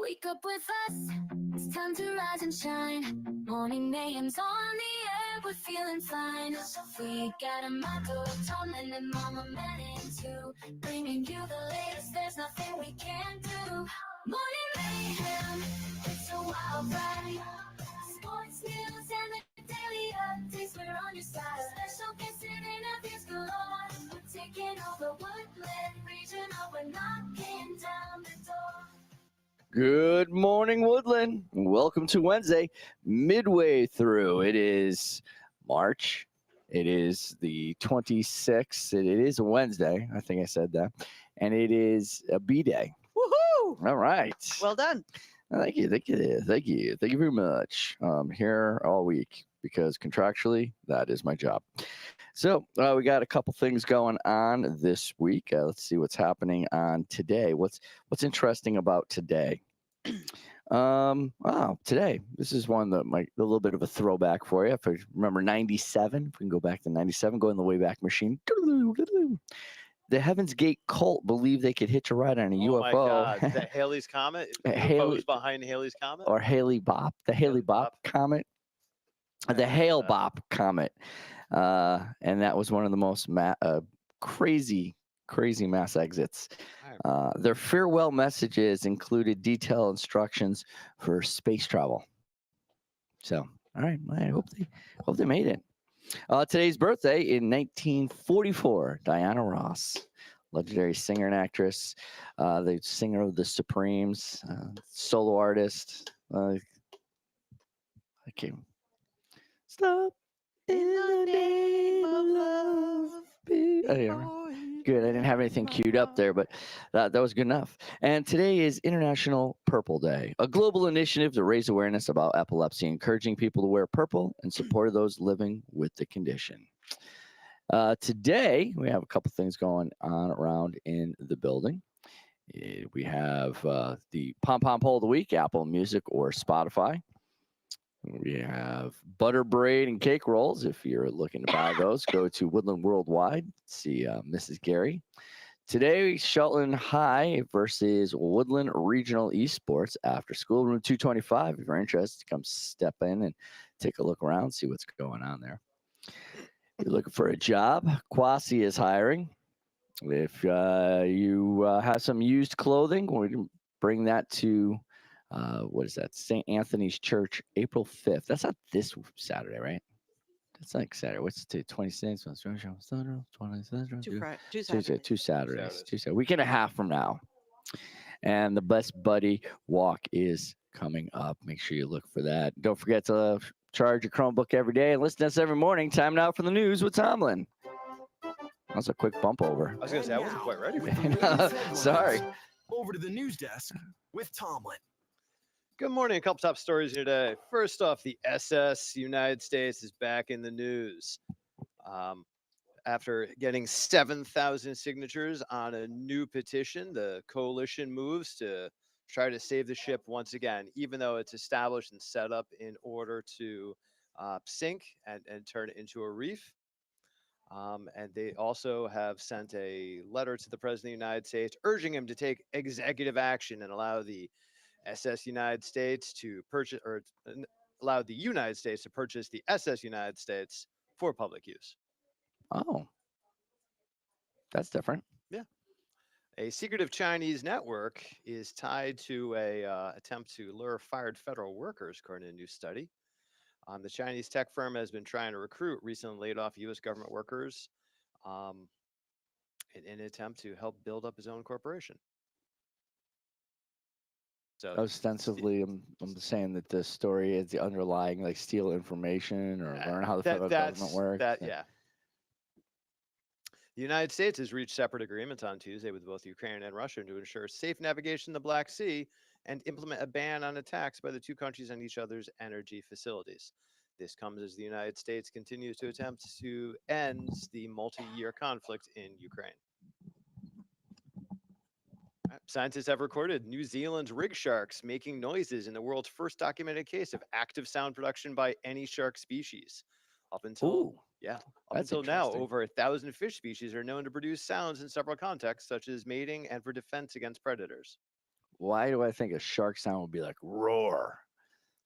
Wake up with us, it's time to rise and shine. Morning mayhem's on the air, we're feeling fine. We got a motto, Tomlin and Mama Manning too. Bringing you the latest, there's nothing we can't do. Morning mayhem, it's a wild ride. Sports news and the daily updates, we're on your side. Special guests and interviews galore. We're taking over Woodland Regional, we're knocking down the door. Good morning, Woodland. Welcome to Wednesday, midway through. It is March. It is the 26th. It is a Wednesday. I think I said that. And it is a B day. Woohoo! All right. Well done. Thank you. Thank you. Thank you. Thank you very much. I'm here all week because contractually, that is my job. So we got a couple things going on this week. Let's see what's happening on today. What's interesting about today? Wow, today this is one that might a little bit of a throwback for you. If I remember '97, if we can go back to '97, go in the Wayback Machine. The Heaven's Gate cult believed they could hitch a ride on a UFO. Oh my God! The Halley's Comet. UFOs behind Halley's Comet. Or Haley Bop, the Haley Bop comet, the Hale Bop comet, and that was one of the most crazy mass exits. Their farewell messages included detailed instructions for space travel. So, all right, I hope they made it. Today's birthday in 1944, Diana Ross, legendary singer and actress, the singer of the Supremes, solo artist. I can't stop in the name of love. Good. I didn't have anything queued up there, but that was good enough. And today is International Purple Day, a global initiative to raise awareness about epilepsy, encouraging people to wear purple in support of those living with the condition. Today, we have a couple things going on around in the building. We have the Pom Pom Poll of the Week, Apple Music or Spotify. We have butter braid and cake rolls. If you're looking to buy those, go to Woodland Worldwide. See Mrs. Gary. Today, Shelton High versus Woodland Regional Esports after school, room 225. If you're interested, come step in and take a look around, see what's going on there. If you're looking for a job, Quasi is hiring. If you have some used clothing, we can bring that to what is that? St. Anthony's Church, April 5th. That's not this Saturday, right? That's like Saturday. What's the 26th? Two Saturdays. Week and a half from now. And the Best Buddy Walk is coming up. Make sure you look for that. Don't forget to charge your Chromebook every day and listen to us every morning. Time now for the news with Tomlin. That was a quick bump over. I was going to say, I wasn't quite ready for that. Sorry. Over to the news desk with Tomlin. Good morning. A couple top stories here today. First off, the SS United States is back in the news. After getting 7,000 signatures on a new petition, the coalition moves to try to save the ship once again, even though it's established and set up in order to sink and turn it into a reef. And they also have sent a letter to the President of the United States urging him to take executive action and allow the SS United States to purchase, or allow the United States to purchase the SS United States for public use. Oh, that's different. Yeah. A secretive Chinese network is tied to a attempt to lure fired federal workers, according to a new study. The Chinese tech firm has been trying to recruit recently laid off U.S. government workers in an attempt to help build up his own corporation. So ostensibly, I'm saying that the story is the underlying, like, steal information or learn how the federal government works. Yeah. The United States has reached separate agreements on Tuesday with both Ukraine and Russia to ensure safe navigation in the Black Sea and implement a ban on attacks by the two countries on each other's energy facilities. This comes as the United States continues to attempt to end the multi-year conflict in Ukraine. Scientists have recorded New Zealand's rig sharks making noises in the world's first documented case of active sound production by any shark species. Up until now, over 1,000 fish species are known to produce sounds in several contexts, such as mating and for defense against predators. Why do I think a shark sound would be like roar?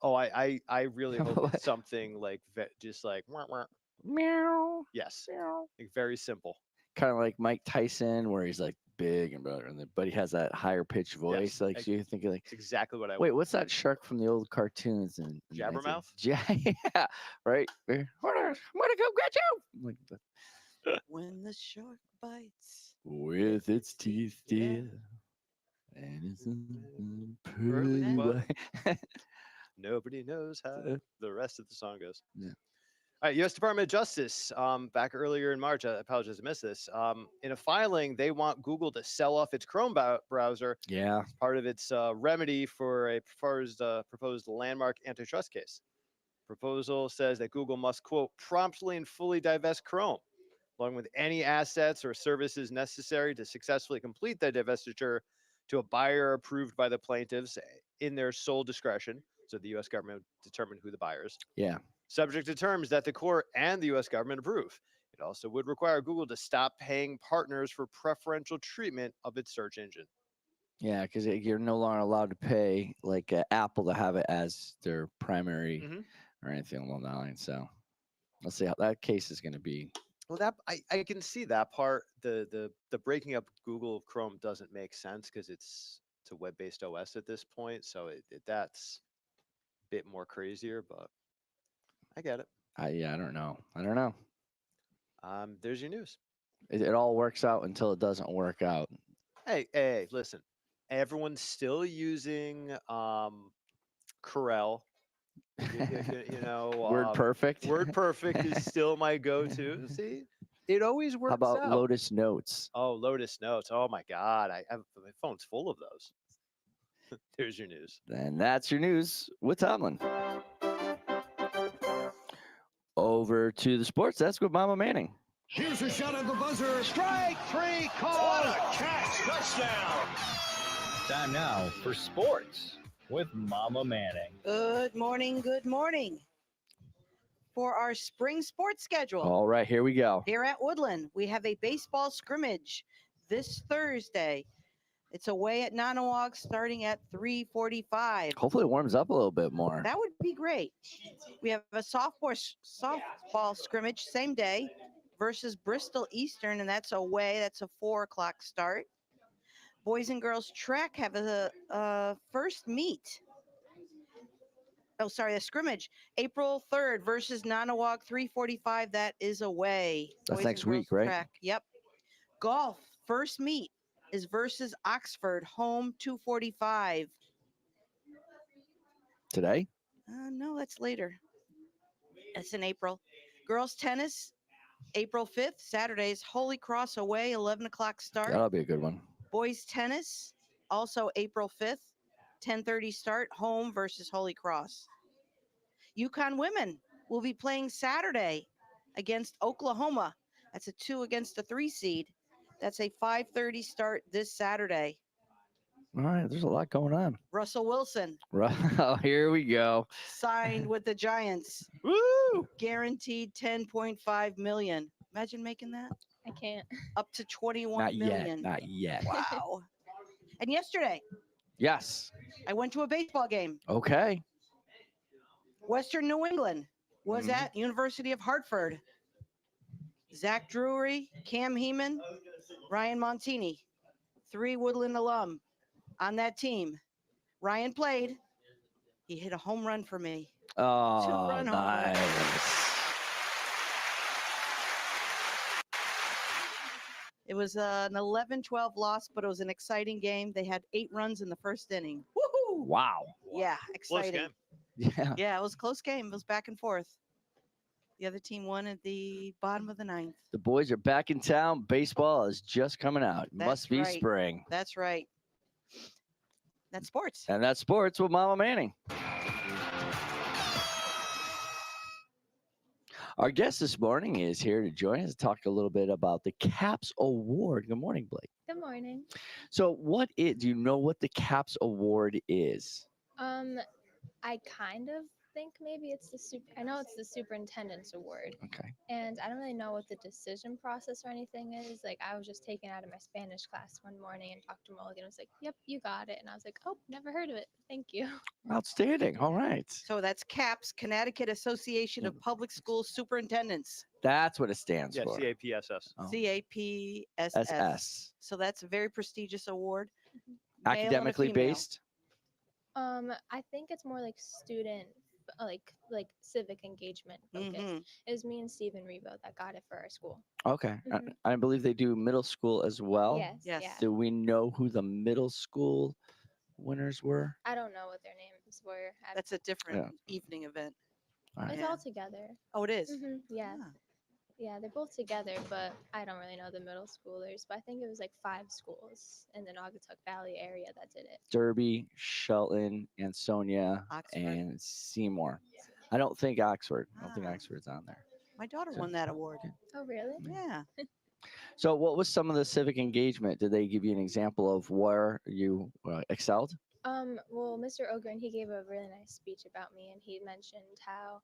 Oh, I really hope What? it's something like just like "Wah, wah." Meow. Yes, Meow. like very simple. Kind of like Mike Tyson, where he's like big and better, but he has that higher pitched voice. Yes, Like so you think like, it's exactly what I wait, want. what's that shark from the old cartoons? And Jabbermouth? yeah, right. I'm gonna go get you. Like When the shark bites. with its teeth, Yeah. dear, and it's a Pearly pearly white. white. Nobody knows how the rest of the song goes. Yeah. All right, U.S. Department of Justice, back earlier in March, I apologize, I missed this. In a filing, they want Google to sell off its Chrome browser Yeah. as part of its remedy for a proposed landmark antitrust case. Proposal says that Google must, quote, promptly and fully divest Chrome, along with any assets or services necessary to successfully complete the divestiture to a buyer approved by the plaintiffs in their sole discretion. So the U.S. government determined who the buyers, Yeah. subject to terms that the court and the U.S. government approve. It also would require Google to stop paying partners for preferential treatment of its search engine. Yeah, because you're no longer allowed to pay like Apple to have it as their primary Mhm. or anything along that line. So let's see how that case is going to be. Well, that I can see that part. The breaking up Google Chrome doesn't make sense because it's a web-based OS at this point. So that's a bit more crazier, but I get it. Yeah, I don't know. I don't know. There's your news. It all works out until it doesn't work out. Hey, listen. Everyone's still using Corel. You know, Word perfect. Word perfect is still my go-to. See, it always works How about out. Lotus Notes? Oh, Lotus Notes. Oh my God, my phone's full of those. There's your news. And that's your news with Tomlin. Over to the sports desk with Mama Manning. Here's a shot at the buzzer. Strike three call. What a catch. Touchdown. Time now for sports with Mama Manning. Good morning. Good morning. For our spring sports schedule, All right, here we go. here at Woodland, we have a baseball scrimmage this Thursday. It's away at Nanawac starting at 3:45. Hopefully it warms up a little bit more. That would be great. We have a softball scrimmage same day versus Bristol Eastern, and that's away. That's a 4:00 start. Boys and girls track have a first meet. Oh, sorry, a scrimmage. April 3rd versus Nanawac 3:45. That is away. That's Boys next and girls week, right? Track. Yep. Golf first meet is versus Oxford, home 2:45. Today? No, that's later. That's in April. Girls tennis, April 5th, Saturday's Holy Cross away, 11:00 start. That'll be a good one. Boys tennis, also April 5th, 10:30 start, home versus Holy Cross. Yukon women will be playing Saturday against Oklahoma. That's a 2 against a 3 seed. That's a 5:30 start this Saturday. All right, there's a lot going on. Russell Wilson Oh, here we go. signed with the Giants. Woo! Guaranteed 10.5 million. Imagine making that. I can't. Up to 21 Not million. yet. Not yet. Wow. And yesterday, Yes. I went to a baseball game. Okay. Western New England was Mhm. at University of Hartford. Zach Drury, Cam Heeman, Ryan Montini, 3 Woodland alum on that team. Ryan played. He hit a home run for me. Oh, Two-run home run. nice. It was an 11-12 loss, but it was an exciting game. They had 8 runs in the first inning. Woohoo! Wow. Yeah, Close exciting. game. Yeah. Yeah, it was a close game. It was back and forth. The other team won at the bottom of the 9th. The boys are back in town. Baseball is just coming out. That's Must be right. spring. That's right. That's sports. And that's sports with Mama Manning. Our guest this morning is here to join us to talk a little bit about the CAPS Award. Good morning, Blake. Good morning. So do you know what the CAPS Award is? I kind of, think maybe it's the super. I know it's the superintendent's award, Okay. and I don't really know what the decision process or anything is. Like, I was just taken out of my Spanish class one morning, and Dr. Mulligan was like, "Yep, you got it," and I was like, "Oh, never heard of it. Thank you." Outstanding. All right. So that's CAPS, Connecticut Association of Public School Superintendents, That's what it stands Yeah, for. CAPSS. Oh. CAPSS. SS. So that's a very prestigious award. Male and a Academically female. based. I think it's more like student, like civic engagement focused. Mhm. It was me and Stephen Rebo that got it for our school. Okay. Mhm. I believe they do middle school as well. Yes. Yes. Yeah. Do we know who the middle school winners were? I don't know what their names were. That's a different Yeah. evening event. All right. It's Yeah. all together. Oh, it is? Yeah. Ah. Yeah, they're both together, but I don't really know the middle schoolers. But I think it was like 5 schools in the Naugatuck Valley area that did it. Derby, Shelton, Ansonia, Oxford. and Seymour. I don't think Oxford. I don't think Ah. Oxford's on there. My daughter So- won that award. Oh, really? Yeah. So, what was some of the civic engagement? Did they give you an example of where you excelled? Well, Mr. Ogren, he gave a really nice speech about me, and he mentioned how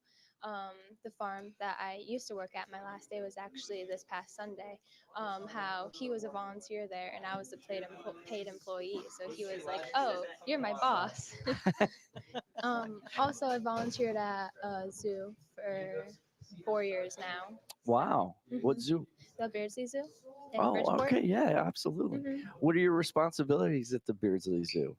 the farm that I used to work at, my last day was actually this past Sunday. How he was a volunteer there, and I was a paid employee. So he was like, "Oh, you're my boss." Also, I volunteered at a zoo for 4 years now. Wow. What Mhm. zoo? The Beardsley Zoo in Oh, Bridgeport. okay. Yeah, absolutely. Mhm. What are your responsibilities at the Beardsley Zoo?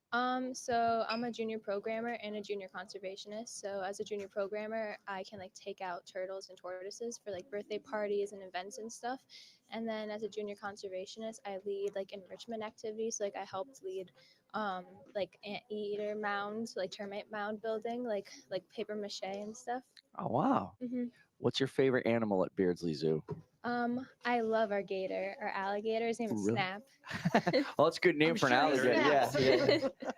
So I'm a junior programmer and a junior conservationist. So as a junior programmer, I can like take out turtles and tortoises for like birthday parties and events and stuff. And then as a junior conservationist, I lead like enrichment activities. Like I helped lead like anteater mound, like termite mound building, like paper mache and stuff. Oh, wow. hmm What's your favorite animal at Beardsley Zoo? I love our gator. Our alligator, his name is Really? Snap. Well, that's a good name I'm for an sure he alligator. snaps. Yeah.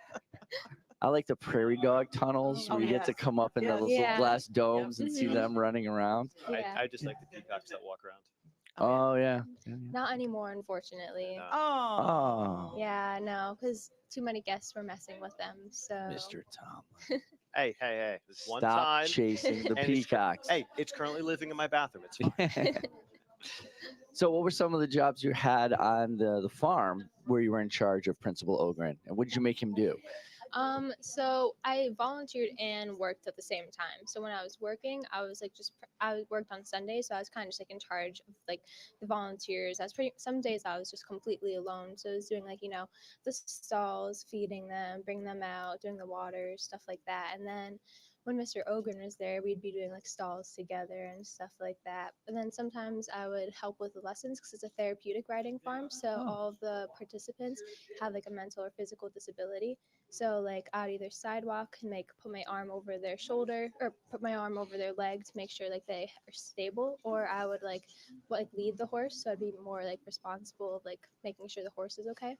I like the prairie dog tunnels Oh, where you get to yes. come up in Yes. those Yeah. little glass domes and see Mhm. them running around. Yeah. I just like the peacocks that walk around. Oh, yeah. Not anymore, unfortunately. No. Oh. Yeah, no, because too many guests were messing with them. So Mr. Tom. Hey. This one Stop time. chasing the and it's peacocks. Hey, it's currently living in my bathroom. It's fine. So, what were some of the jobs you had on the farm where you were in charge of Principal Ogren? And what did you make him do? So I volunteered and worked at the same time. So when I was working, I was like I worked on Sundays, so I was kind of just like in charge of like the volunteers. Some days I was just completely alone, so I was doing like the stalls, feeding them, bringing them out, doing the water, stuff like that. And then when Mr. Ogren was there, we'd be doing like stalls together and stuff like that. And then sometimes I would help with the lessons because it's a therapeutic riding farm, so all of the participants have like a mental or physical disability. So like I'd either sidewalk and like put my arm over their shoulder or put my arm over their leg to make sure like they are stable, or I would like lead the horse. So I'd be more like responsible of like making sure the horse is okay.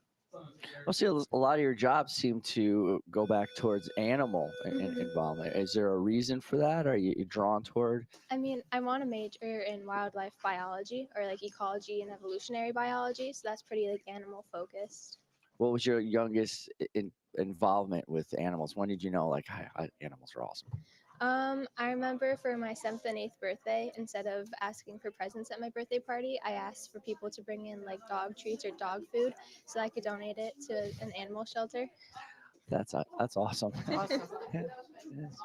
Well, see, a lot of your jobs seem to go back towards animal involvement. Is there a reason for that? Are you drawn toward? I mean, I want to major in wildlife biology or like ecology and evolutionary biology. So that's pretty like animal focused. What was your youngest involvement with animals? When did you know like animals are awesome? I remember for my 7th and 8th birthday, instead of asking for presents at my birthday party, I asked for people to bring in like dog treats or dog food so I could donate it to an animal shelter. That's awesome. Awesome. Yeah, it is.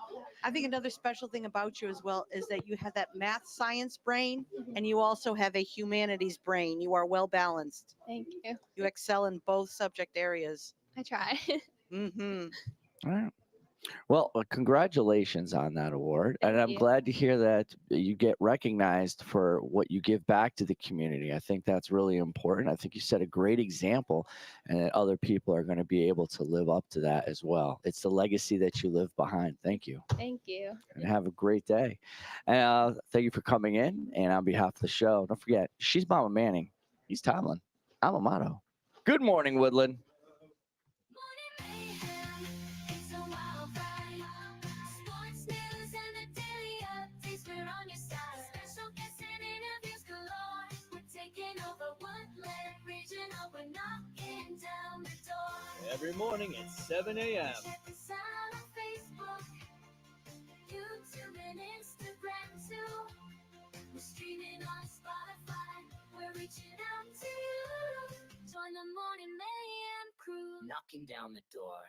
I think another special thing about you as well is that you have that math science brain and you also have a humanities brain. You are well balanced. Thank you. You excel in both subject areas. I try. Mm-hmm. All right. Well, congratulations on that award. Thank And I'm you. glad to hear that you get recognized for what you give back to the community. I think that's really important. I think you set a great example, and that other people are going to be able to live up to that as well. It's the legacy that you leave behind. Thank you. Thank you. And have a great day. And thank you for coming in. And on behalf of the show, don't forget, she's Mama Manning. He's Tomlin. I'm Amato. Good morning, Woodland. Morning mayhem, it's a wild ride. Sports news and the daily updates, we're on your side. Special guests and interviews galore. We're taking over Woodland Regional, we're knocking down the door. Every morning at 7 a.m. Check us out on Facebook, YouTube. knocking down the door.